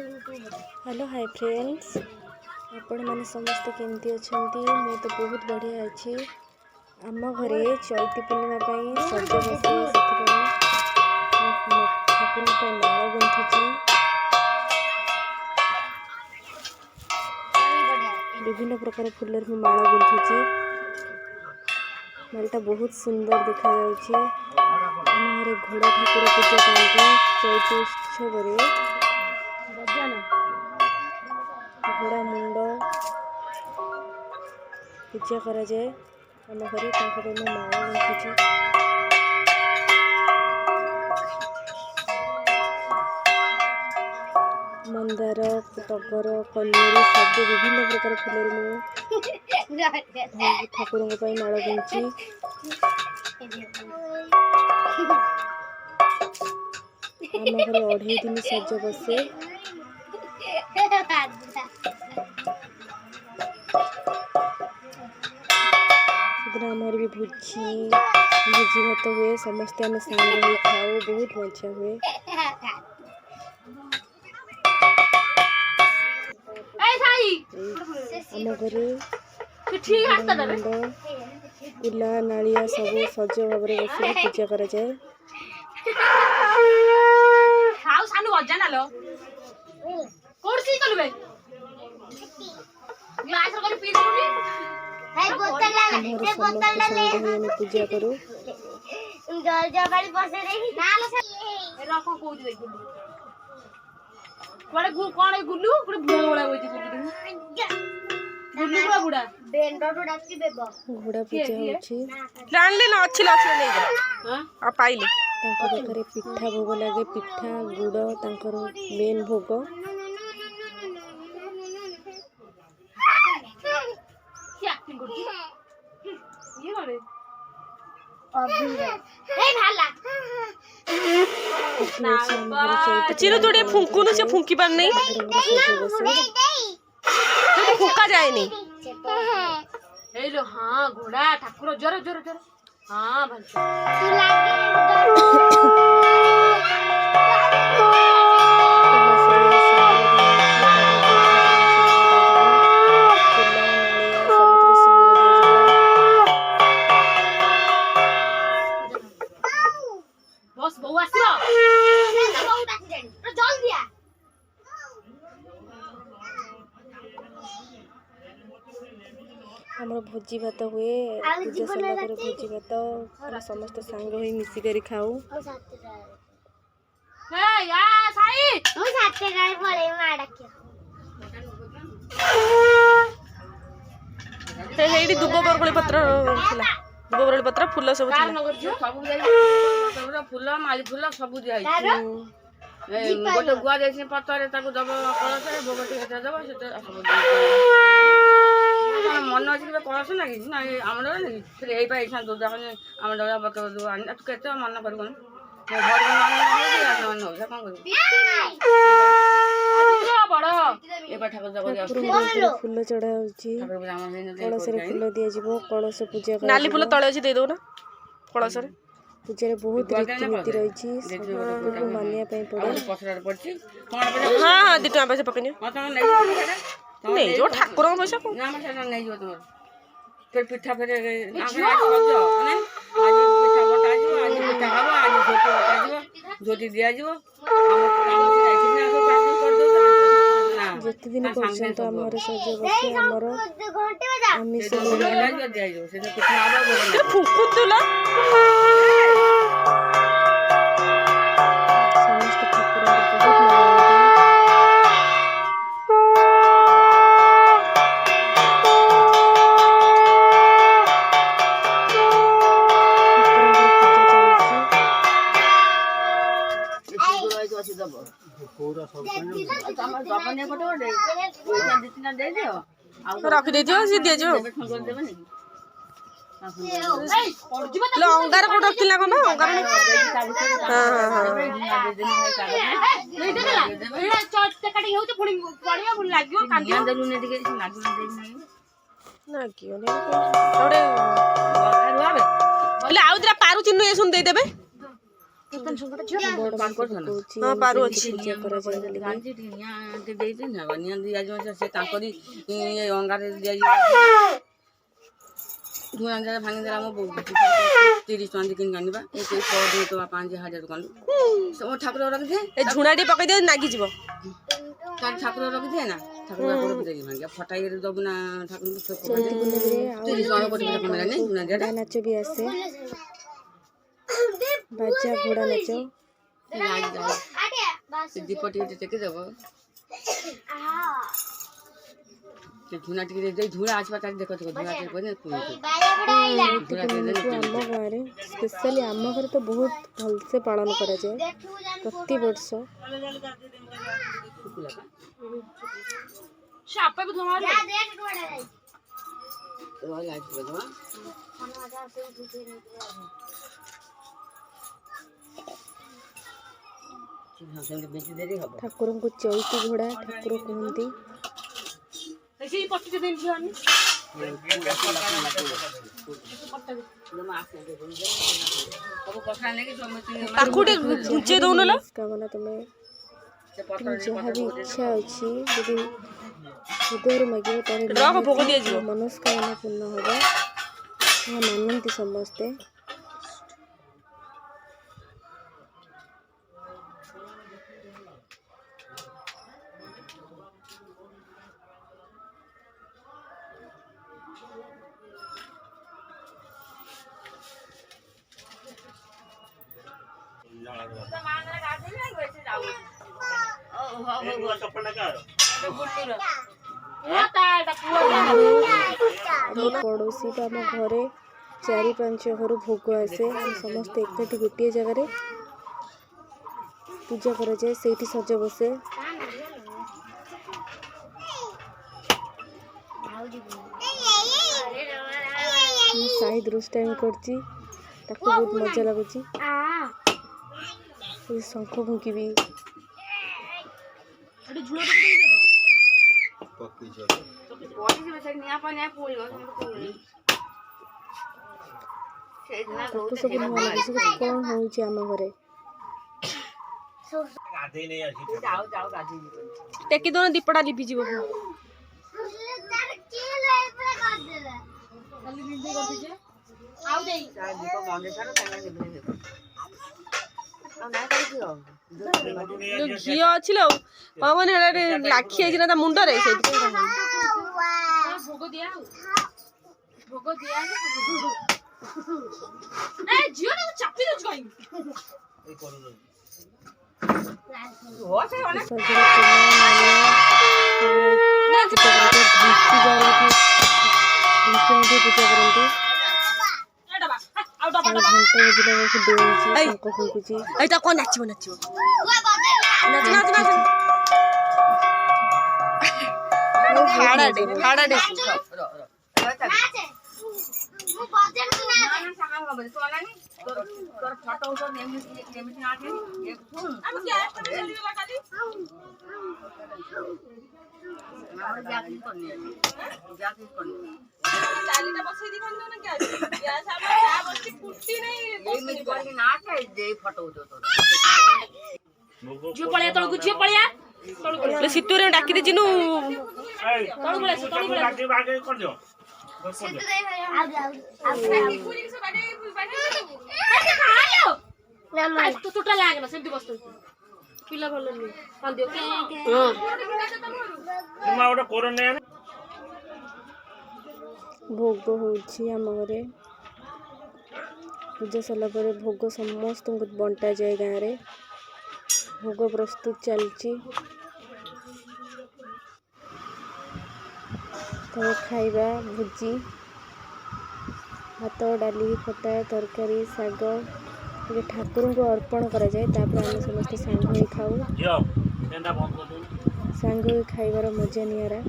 Hello hi friends, आपण मैंने समस्ते केमती अच्छा। मैं तो बहुत बढ़िया अच्छी। आम घरे चैती पूर्णिमा सज बसे ठाकुर माल गुंथुची। विभिन्न प्रकार फूलर माल गुंथुची। मालटा बहुत सुंदर देखा जाउची। आम घरे घोड़ा ठाकुर पूजा पाती चैती उत्सव घोड़ा मुंड पूजा करा जाए। आम घरे माल गुंथुची। मंदार टगर कनियारी सब विभिन्न प्रकार फूल ठाकुर माल गुंथी। आम घरे 2.5 दिन सज बसे। आमर भी भोजी भात हुए, समस्ते आम सांग हो खाऊ, बहुत मजा हुए। आम घरे मुंड कुला नालिया सब सज भाव बस पूजा करा जाए। पूजा करूँ घोड़ा पूजा होची। पिठा भोग लगे, पिठा गुड़ तांकर मेन भोग। चिरू तोड़े फुंकू न से फुंकी पर नहीं फुंका जाए नहीं। हेलो हां घोड़ा ठाकुर जोर जोर जोर हां बस बहु आसियो जल्दी आ। हमर भोजी भात हुए, पूजा सरला पर भोजी भात समस्त सांग होई मिसी करी खाऊ। हे या साई मु साथे गाय पळे माडक्यो हे हेडी दुबो बरगोली पत्र थिला। दुबो बरगोली पत्र फूल सब थिला। सब जाई फूल माली फूल सब जाई। गोटे गुआ जाई पत्रे ताको दब कलस भोग टिके दब से सब मन अच्छी कलस ना कि ना आम डर ना फिर यही पाई दूध आम डर बत तू के मन कर फूल चढ़ा कलश फूल दिया कलश पूजा नाली फूल तले अच्छी दे दो ना कलश पूजा बहुत रीतिनीति रही मानिया पड़े। हाँ हाँ 2 टका पैसा पकड़नी नहीं जो ठाकुर पैसा नहीं जो तुम फिर पिठा फिर आज पिठा बटा आज पिठा हब आज झोटी बटा झोटी दिया जिते दिन पर्यंत आमर सज बसे आमर आमिष फुकुला समस्त ठाकुर बहुत रख दीजिए सी दीजिए अंगार को रखिला कोन अंगार हां हां हां एटा चट कटिंग होते पुणी पड़िया पुणी लागियो कांदी दलु ने दिके लागु नहीं ना कियो ने थोड़े रुआबे बोले आउ जरा पारु चिन्ह ए सुन दे देबे ବଡ଼ ମାସ ପକଉଛି ହଁ, ପାରୁ ଅଛି। ପୂଜା କରାଯାଏ ବୋଲି ଜାଣିଛି ନିଆଁ ଦେଇଛି ନା ନିଆଁ ଦିଆଯିବ ସେ ତାଙ୍କରି ଅଙ୍ଗାରେ ଦିଆଯିବ ଧୂଆଁ ଜାଗା ଭାଙ୍ଗିଦେଲା ଆମ ବୋଉ 30 ଟଙ୍କା ଦେଇ କିଣିକି ଆଣିବା ଏଇ ପରଦିନ ତ 5,000 ଦୋକାନ ସବୁ ଠାକୁର ରଖିଥାଏ ଏ ଝୁଣା ଟିକେ ପକେଇ ଦିଅ ଲାଗିଯିବ। ତାର ଠାକୁର ରଖିଥାଏ ନା ଠାକୁର ବାପର ଦେଇକି ଭାଙ୍ଗିବା ଫଟାଇରେ ଦବୁ ନା ଠାକୁର ଚୈତି ପୂର୍ଣ୍ଣିମାରେ ଆଉ 30 ଟଙ୍କା କୋଟି ଟଙ୍କା କମେଇଲାନି ଧୂଆଁ ଘୋଡ଼ା ନାଚ ବି ଆସେ ବାଜା ଘୋଡ଼ା ନାଚ ଦୀପ ଟିକେ ଟେକିଦେବ ଝୁଣା ଟିକେ ଦେଇ ଝୁଣା ଆସିବା ତାକୁ ଦେଖ ଝୁଣା ଟିକେ ଆମ ଗାଁରେ ସ୍ପେଶାଲି ଆମ ଘରେ ତ ବହୁତ ଭଲସେ ପାଳନ କରାଯାଏ ପ୍ରତିବର୍ଷ। ସେ ଆପେ ବି ଧୂଆଁ ଠାକୁରଙ୍କୁ ଚୈତି ଘୋଡ଼ା ଠାକୁର କୁହନ୍ତି। ସେଇ ପଟିଟେ ଦେଇ ଝିଅନି ତାକୁ ଟିକେ ଘୁଞ୍ଚେଇ ଦଉନ ଲୋ। କାମନା ତମେ ଯାହା ବି ଇଚ୍ଛା ଅଛି ଯଦି ହୃଦୟରୁ ମାଗିବ ତାହେଲେ ଭୋଗ ଦିଆଯିବ। ମନସ୍କାମନା ପୂର୍ଣ୍ଣ ହେବ। ଏହା ମାନନ୍ତି ସମସ୍ତେ। ପଡ଼ୋଶୀ ବା ଆମ ଘରେ 4-5 ଘରୁ ଭୋଗ ଆସେ ଆମେ ସମସ୍ତେ ଏକାଠି ଗୋଟିଏ ଜାଗାରେ ପୂଜା କରାଯାଏ ସେଇଠି ସଜ ବସେ। ମୁଁ ସାହି ଦୃଷ୍ଟାମି କରୁଛି ତାକୁ ବହୁତ ମଜା ଲାଗୁଛି। ଶଙ୍ଖ ଫୁଙ୍କିବି ତାକୁ ସବୁ ନୂଆ ଲାଗୁଛି କ'ଣ ହଉଛି ଆମ ଘରେ। ଟେକି ଦଉନ ଦୀପଟା ଲିଭିଯିବ। ଘିଅ ଅଛି ଲୋ କଣ କହନି ଲାଖି ହେଇଛି ନା ତା ମୁଣ୍ଡରେ ସେଇଥିପାଇଁ ଭୋଗ ଦିଆ ଭୋଗ ଦିଆ ଝିଅ ଚାପି ଦଉଛି ପୂଜା କରନ୍ତି। ଏଇଟା କଣ ନାଚିବ ନାଚିବ ଫାଡାଟେ ଫାଡାଟେ ଝିଅ ପଳେଆ ତଳକୁ ଝିଅ ପଳେଆ ଶୀତରେ ଡାକି ଦେଇଛି ତୋଟା ଲାଗେନା ସେମିତି ବସ ପିଲା ଭଲ ଭୋଗ ହଉଛି ଆମ ଘରେ ପୂଜା ସରିଲା ପରେ ଭୋଗ ସମସ୍ତଙ୍କୁ ବଣ୍ଟାଯାଏ। ଗାଁରେ ଭୋଗ ପ୍ରସ୍ତୁତ ଚାଲିଛି। ତାପରେ ଖାଇବା ଭୋଜି ଭାତ ଡାଲି ଖଟା ତରକାରୀ ଶାଗ ଟିକେ ଠାକୁରଙ୍କୁ ଅର୍ପଣ କରାଯାଏ। ତାପରେ ଆମେ ସମସ୍ତେ ସାଙ୍ଗ ହୋଇ ଖାଉ। ସାଙ୍ଗ ହୋଇ ଖାଇବାର ମଜା ନିଆରା।